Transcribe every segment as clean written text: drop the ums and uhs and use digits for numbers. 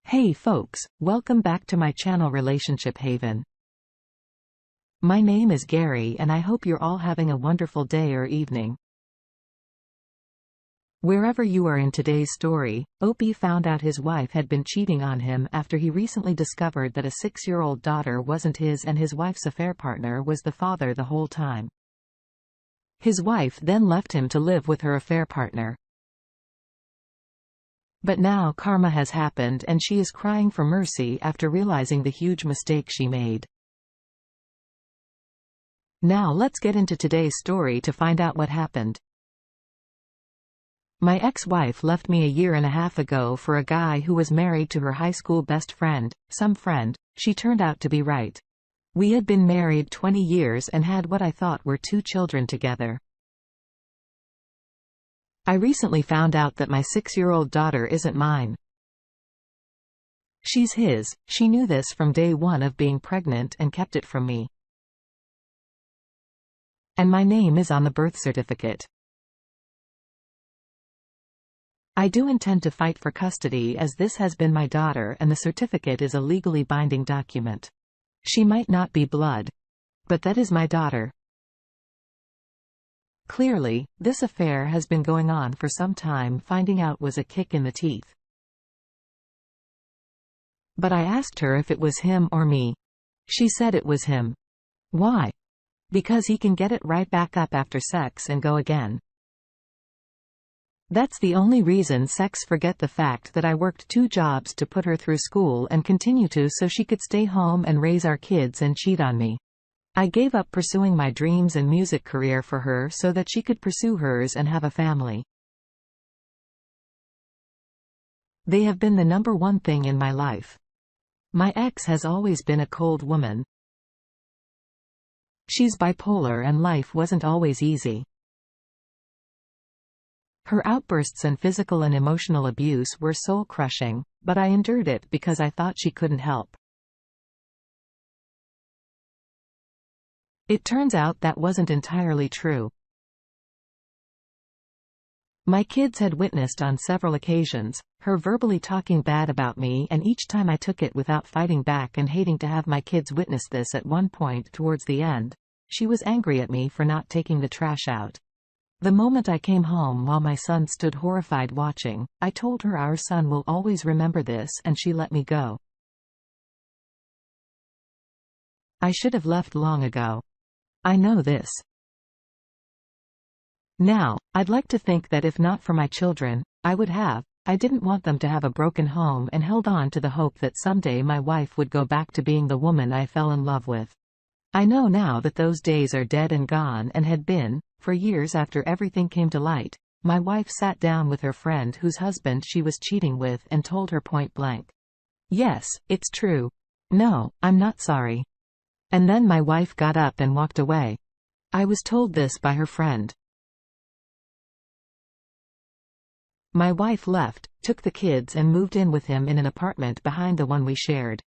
Hey folks, welcome back to my channel Relationship Haven. My name is Gary and I hope you're all having a wonderful day or evening. Wherever you are in today's story, Opie found out his wife had been cheating on him after he recently discovered that a 6-year-old daughter wasn't his and his wife's affair partner was the father the whole time. His wife then left him to live with her affair partner. But now karma has happened and she is crying for mercy after realizing the huge mistake she made. Now let's get into today's story to find out what happened. My ex-wife left me a year and a half ago for a guy who was married to her high school best friend, some friend. She turned out to be right. We had been married 20 years and had what I thought were 2 children together. I recently found out that my 6-year-old daughter isn't mine. She's his. She knew this from day one of being pregnant and kept it from me. And my name is on the birth certificate. I do intend to fight for custody as this has been my daughter and the certificate is a legally binding document. She might not be blood, but that is my daughter. Clearly, this affair has been going on for some time. Finding out was a kick in the teeth. But I asked her if it was him or me. She said it was him. Why? Because he can get it right back up after sex and go again. That's the only reason. Sex. Forget the fact that I worked 2 jobs to put her through school and continue to so she could stay home and raise our kids and cheat on me. I gave up pursuing my dreams and music career for her so that she could pursue hers and have a family. They have been the number one thing in my life. My ex has always been a cold woman. She's bipolar and life wasn't always easy. Her outbursts and physical and emotional abuse were soul-crushing, but I endured it because I thought she couldn't help. It turns out that wasn't entirely true. My kids had witnessed on several occasions her verbally talking bad about me, and each time I took it without fighting back and hating to have my kids witness this. At one point towards the end, she was angry at me for not taking the trash out. The moment I came home while my son stood horrified watching, I told her our son will always remember this, and she let me go. I should have left long ago. I know this. Now, I'd like to think that if not for my children, I would have. I didn't want them to have a broken home and held on to the hope that someday my wife would go back to being the woman I fell in love with. I know now that those days are dead and gone and had been, for years. After everything came to light, my wife sat down with her friend whose husband she was cheating with and told her point blank. Yes, it's true. No, I'm not sorry. And then my wife got up and walked away. I was told this by her friend. My wife left, took the kids and moved in with him in an apartment behind the one we shared.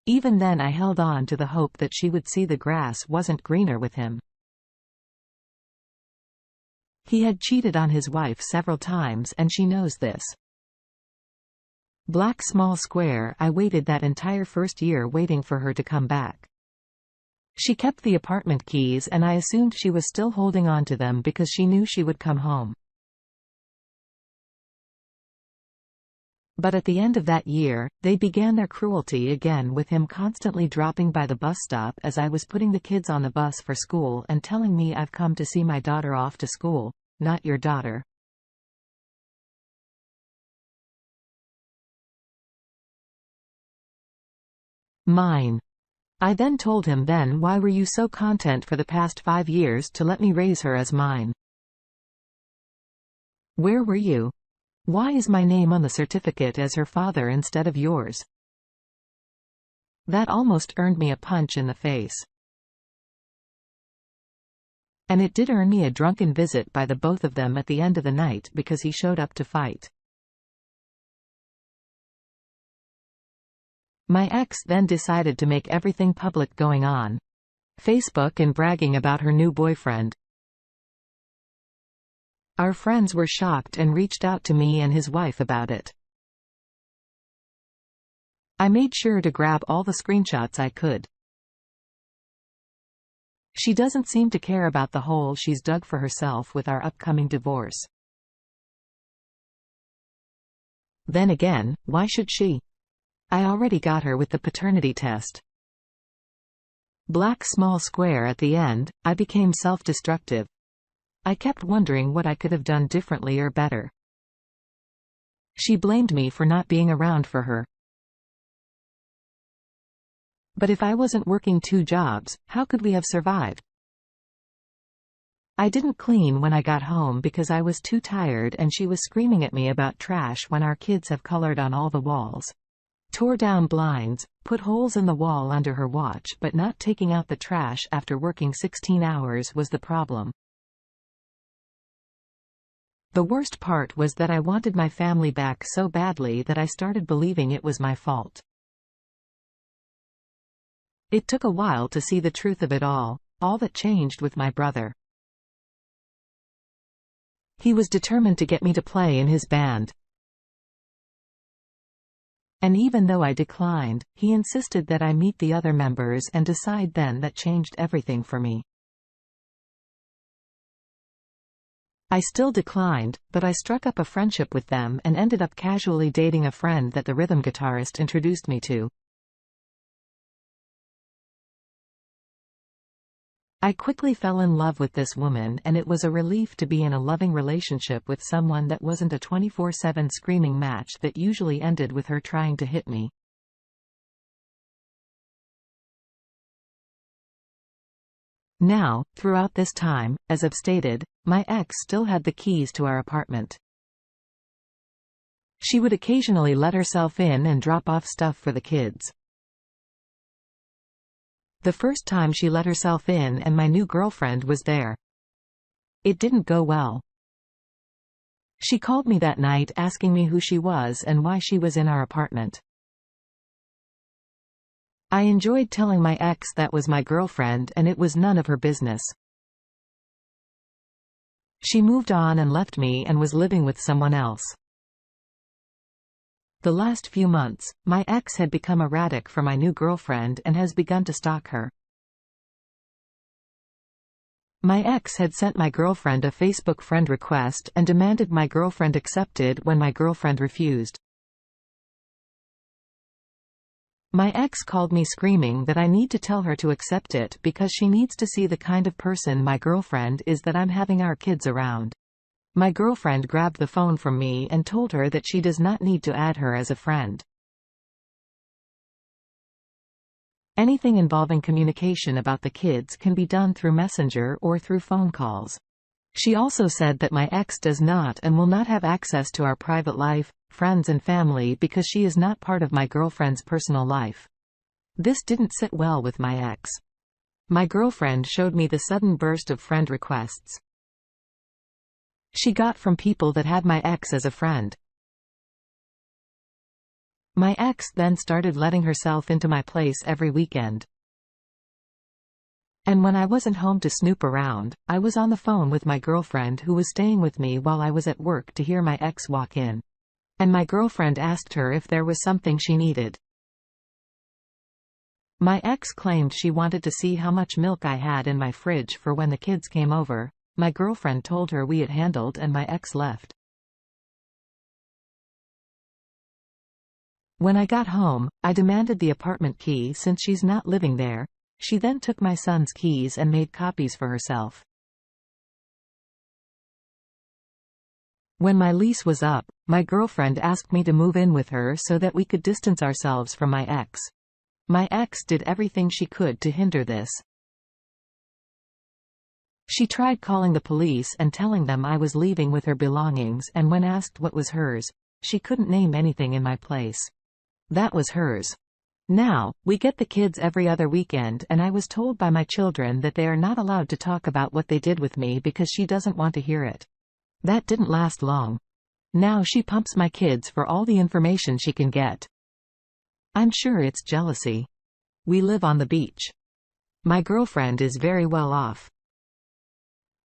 Even then I held on to the hope that she would see the grass wasn't greener with him. He had cheated on his wife several times and she knows this. Black small square. I waited that entire first year waiting for her to come back. She kept the apartment keys and I assumed she was still holding on to them because she knew she would come home. But at the end of that year, they began their cruelty again, with him constantly dropping by the bus stop as I was putting the kids on the bus for school and telling me, "I've come to see my daughter off to school, not your daughter." Mine. I then told him, "Then why were you so content for the past 5 years to let me raise her as mine? Where were you? Why is my name on the certificate as her father instead of yours?" That almost earned me a punch in the face. And it did earn me a drunken visit by the both of them at the end of the night because he showed up to fight. My ex then decided to make everything public going on Facebook and bragging about her new boyfriend. Our friends were shocked and reached out to me and his wife about it. I made sure to grab all the screenshots I could. She doesn't seem to care about the hole she's dug for herself with our upcoming divorce. Then again, why should she? I already got her with the paternity test. Black small square at the end. I became self-destructive. I kept wondering what I could have done differently or better. She blamed me for not being around for her. But if I wasn't working 2 jobs, how could we have survived? I didn't clean when I got home because I was too tired, and she was screaming at me about trash when our kids have colored on all the walls. Tore down blinds, put holes in the wall under her watch, but not taking out the trash after working 16 hours was the problem. The worst part was that I wanted my family back so badly that I started believing it was my fault. It took a while to see the truth of it all that changed with my brother. He was determined to get me to play in his band. And even though I declined, he insisted that I meet the other members and decide then. That changed everything for me. I still declined, but I struck up a friendship with them and ended up casually dating a friend that the rhythm guitarist introduced me to. I quickly fell in love with this woman, and it was a relief to be in a loving relationship with someone that wasn't a 24/7 screaming match that usually ended with her trying to hit me. Now, throughout this time, as I've stated, my ex still had the keys to our apartment. She would occasionally let herself in and drop off stuff for the kids. The first time she let herself in and my new girlfriend was there. It didn't go well. She called me that night asking me who she was and why she was in our apartment. I enjoyed telling my ex that was my girlfriend and it was none of her business. She moved on and left me and was living with someone else. The last few months, my ex had become erratic for my new girlfriend and has begun to stalk her. My ex had sent my girlfriend a Facebook friend request and demanded my girlfriend accept it when my girlfriend refused. My ex called me screaming that I need to tell her to accept it because she needs to see the kind of person my girlfriend is, that I'm having our kids around. My girlfriend grabbed the phone from me and told her that she does not need to add her as a friend. Anything involving communication about the kids can be done through Messenger or through phone calls. She also said that my ex does not and will not have access to our private life, friends and family because she is not part of my girlfriend's personal life. This didn't sit well with my ex. My girlfriend showed me the sudden burst of friend requests she got from people that had my ex as a friend. My ex then started letting herself into my place every weekend. And when I wasn't home to snoop around, I was on the phone with my girlfriend who was staying with me while I was at work to hear my ex walk in. And my girlfriend asked her if there was something she needed. My ex claimed she wanted to see how much milk I had in my fridge for when the kids came over. My girlfriend told her we had handled and my ex left. When I got home, I demanded the apartment key since she's not living there. She then took my son's keys and made copies for herself. When my lease was up, my girlfriend asked me to move in with her so that we could distance ourselves from my ex. My ex did everything she could to hinder this. She tried calling the police and telling them I was leaving with her belongings, and when asked what was hers, she couldn't name anything in my place. That was hers. Now, we get the kids every other weekend, and I was told by my children that they are not allowed to talk about what they did with me because she doesn't want to hear it. That didn't last long. Now she pumps my kids for all the information she can get. I'm sure it's jealousy. We live on the beach. My girlfriend is very well off.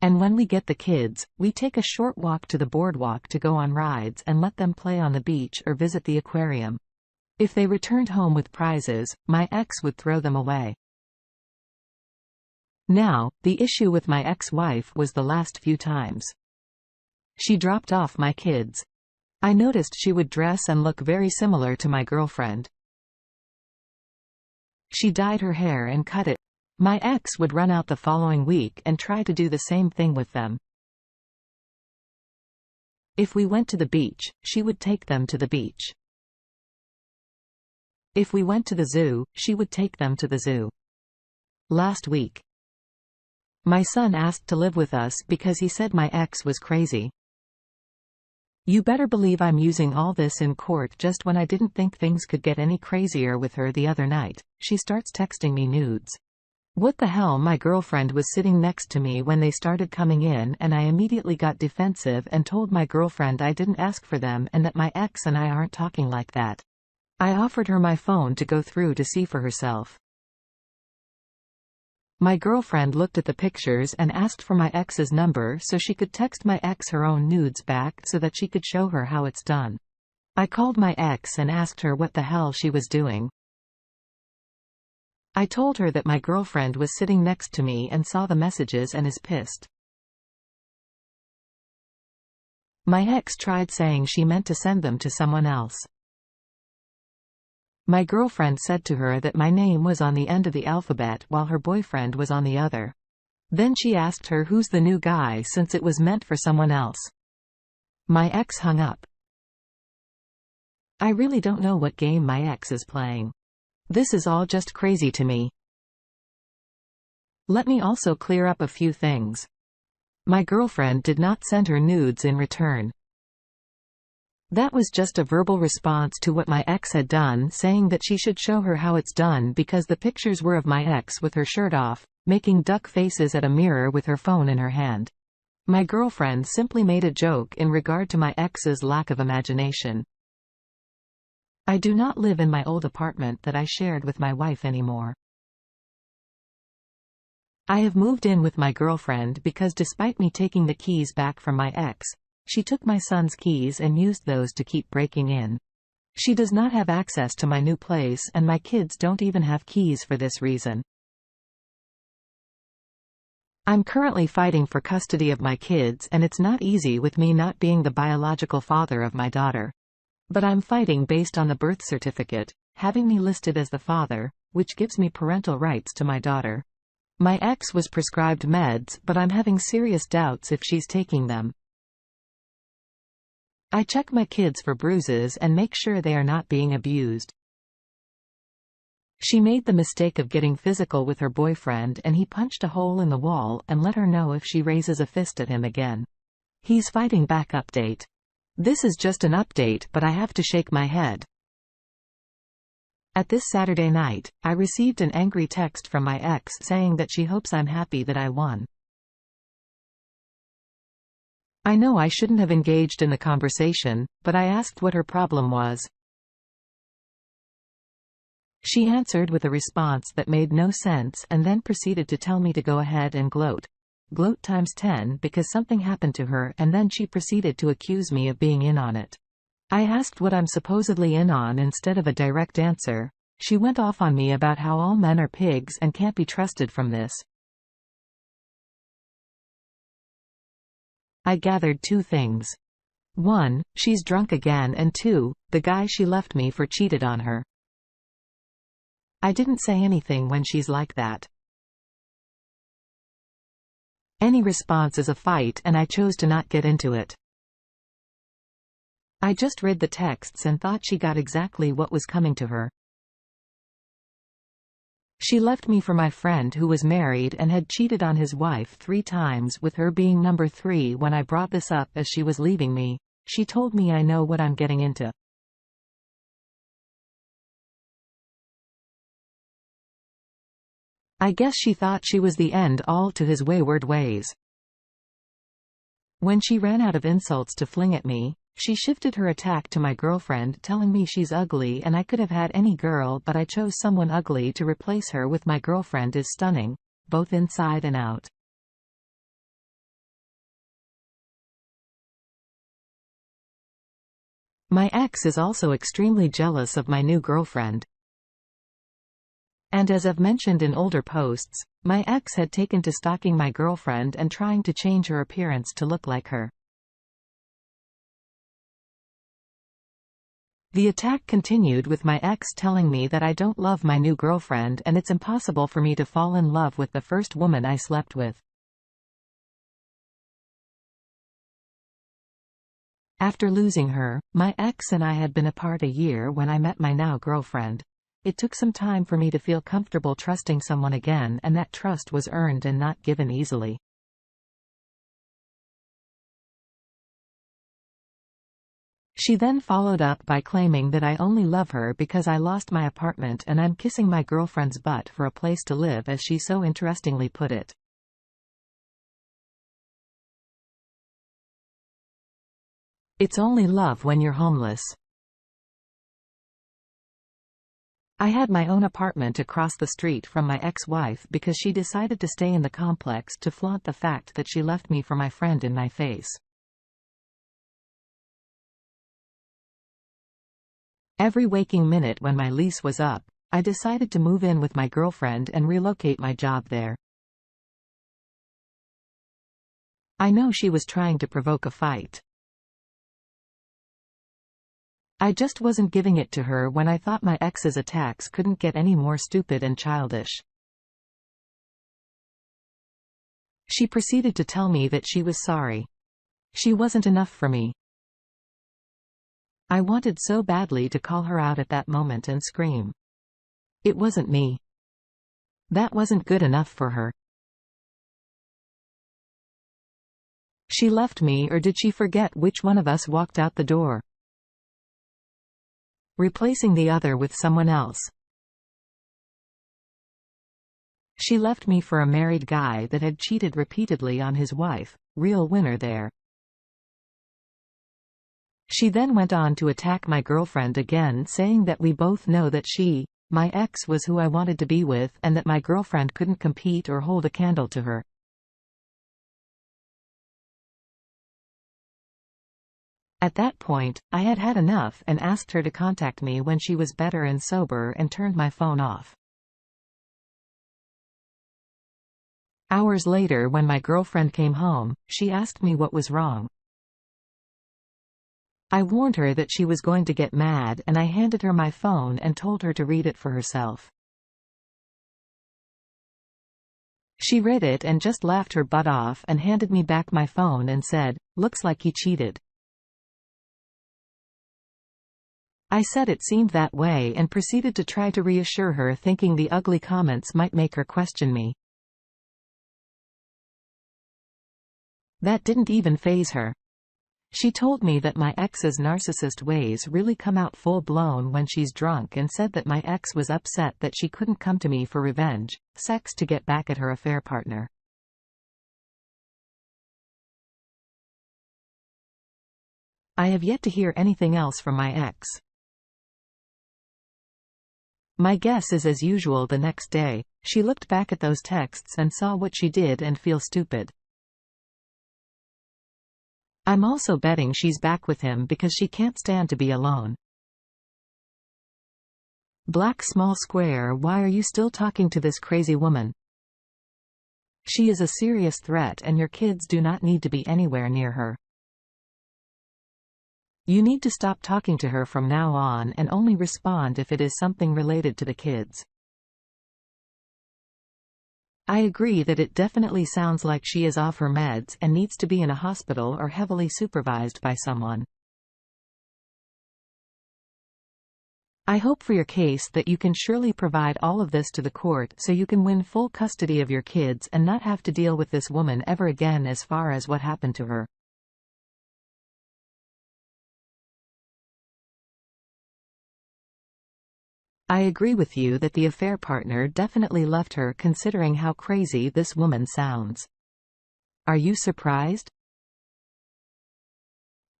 And when we get the kids, we take a short walk to the boardwalk to go on rides and let them play on the beach or visit the aquarium. If they returned home with prizes, my ex would throw them away. Now, the issue with my ex-wife was the last few times she dropped off my kids. I noticed she would dress and look very similar to my girlfriend. She dyed her hair and cut it. My ex would run out the following week and try to do the same thing with them. If we went to the beach, she would take them to the beach. If we went to the zoo, she would take them to the zoo. Last week, my son asked to live with us because he said my ex was crazy. You better believe I'm using all this in court. Just when I didn't think things could get any crazier with her the other night, she starts texting me nudes. What the hell? My girlfriend was sitting next to me when they started coming in, and I immediately got defensive and told my girlfriend I didn't ask for them and that my ex and I aren't talking like that. I offered her my phone to go through to see for herself. My girlfriend looked at the pictures and asked for my ex's number so she could text my ex her own nudes back so that she could show her how it's done. I called my ex and asked her what the hell she was doing. I told her that my girlfriend was sitting next to me and saw the messages and is pissed. My ex tried saying she meant to send them to someone else. My girlfriend said to her that my name was on the end of the alphabet while her boyfriend was on the other. Then she asked her who's the new guy since it was meant for someone else. My ex hung up. I really don't know what game my ex is playing. This is all just crazy to me. Let me also clear up a few things. My girlfriend did not send her nudes in return. That was just a verbal response to what my ex had done, saying that she should show her how it's done because the pictures were of my ex with her shirt off, making duck faces at a mirror with her phone in her hand. My girlfriend simply made a joke in regard to my ex's lack of imagination. I do not live in my old apartment that I shared with my wife anymore. I have moved in with my girlfriend because despite me taking the keys back from my ex, she took my son's keys and used those to keep breaking in. She does not have access to my new place and my kids don't even have keys for this reason. I'm currently fighting for custody of my kids and it's not easy with me not being the biological father of my daughter. But I'm fighting based on the birth certificate, having me listed as the father, which gives me parental rights to my daughter. My ex was prescribed meds, but I'm having serious doubts if she's taking them. I check my kids for bruises and make sure they are not being abused. She made the mistake of getting physical with her boyfriend and he punched a hole in the wall and let her know if she raises a fist at him again. He's fighting back. Update. This is just an update, but I have to shake my head. At this Saturday night, I received an angry text from my ex saying that she hopes I'm happy that I won. I know I shouldn't have engaged in the conversation, but I asked what her problem was. She answered with a response that made no sense and then proceeded to tell me to go ahead and gloat. Gloat times 10 because something happened to her, and then she proceeded to accuse me of being in on it. I asked what I'm supposedly in on instead of a direct answer. She went off on me about how all men are pigs and can't be trusted from this. I gathered two things. 1, she's drunk again, and 2, the guy she left me for cheated on her. I didn't say anything when she's like that. Any response is a fight and I chose to not get into it. I just read the texts and thought she got exactly what was coming to her. She left me for my friend who was married and had cheated on his wife 3 times, with her being number 3. When I brought this up as she was leaving me, she told me I know what I'm getting into. I guess she thought she was the end all to his wayward ways. When she ran out of insults to fling at me, she shifted her attack to my girlfriend, telling me she's ugly and I could have had any girl, but I chose someone ugly to replace her with. My girlfriend is stunning, both inside and out. My ex is also extremely jealous of my new girlfriend. And as I've mentioned in older posts, my ex had taken to stalking my girlfriend and trying to change her appearance to look like her. The attack continued with my ex telling me that I don't love my new girlfriend and it's impossible for me to fall in love with the first woman I slept with. After losing her, my ex and I had been apart a year when I met my now girlfriend. It took some time for me to feel comfortable trusting someone again, and that trust was earned and not given easily. She then followed up by claiming that I only love her because I lost my apartment and I'm kissing my girlfriend's butt for a place to live, as she so interestingly put it. It's only love when you're homeless. I had my own apartment across the street from my ex-wife because she decided to stay in the complex to flaunt the fact that she left me for my friend in my face. Every waking minute when my lease was up, I decided to move in with my girlfriend and relocate my job there. I know she was trying to provoke a fight. I just wasn't giving it to her when I thought my ex's attacks couldn't get any more stupid and childish. She proceeded to tell me that she was sorry. She wasn't enough for me. I wanted so badly to call her out at that moment and scream. It wasn't me. That wasn't good enough for her. She left me, or did she forget which one of us walked out the door, replacing the other with someone else? She left me for a married guy that had cheated repeatedly on his wife. Real winner there. She then went on to attack my girlfriend again, saying that we both know that she, my ex, was who I wanted to be with, and that my girlfriend couldn't compete or hold a candle to her. At that point, I had had enough and asked her to contact me when she was better and sober, and turned my phone off. Hours later, when my girlfriend came home, she asked me what was wrong. I warned her that she was going to get mad, and I handed her my phone and told her to read it for herself. She read it and just laughed her butt off and handed me back my phone and said, "Looks like he cheated." I said it seemed that way and proceeded to try to reassure her, thinking the ugly comments might make her question me. That didn't even faze her. She told me that my ex's narcissist ways really come out full-blown when she's drunk, and said that my ex was upset that she couldn't come to me for revenge, sex, to get back at her affair partner. I have yet to hear anything else from my ex. My guess is, as usual, the next day, she looked back at those texts and saw what she did and feel stupid. I'm also betting she's back with him because she can't stand to be alone. Black small square, why are you still talking to this crazy woman? She is a serious threat and your kids do not need to be anywhere near her. You need to stop talking to her from now on and only respond if it is something related to the kids. I agree that it definitely sounds like she is off her meds and needs to be in a hospital or heavily supervised by someone. I hope for your case that you can surely provide all of this to the court so you can win full custody of your kids and not have to deal with this woman ever again as far as what happened to her. I agree with you that the affair partner definitely left her, considering how crazy this woman sounds. Are you surprised?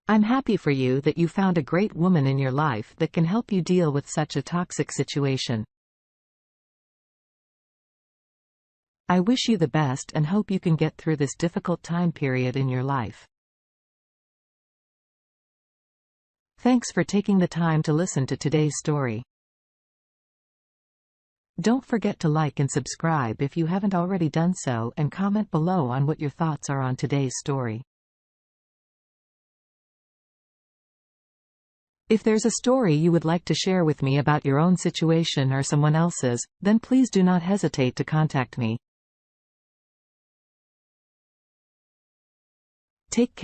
I'm happy for you that you found a great woman in your life that can help you deal with such a toxic situation. I wish you the best and hope you can get through this difficult time period in your life. Thanks for taking the time to listen to today's story. Don't forget to like and subscribe if you haven't already done so, and comment below on what your thoughts are on today's story. If there's a story you would like to share with me about your own situation or someone else's, then please do not hesitate to contact me. Take care.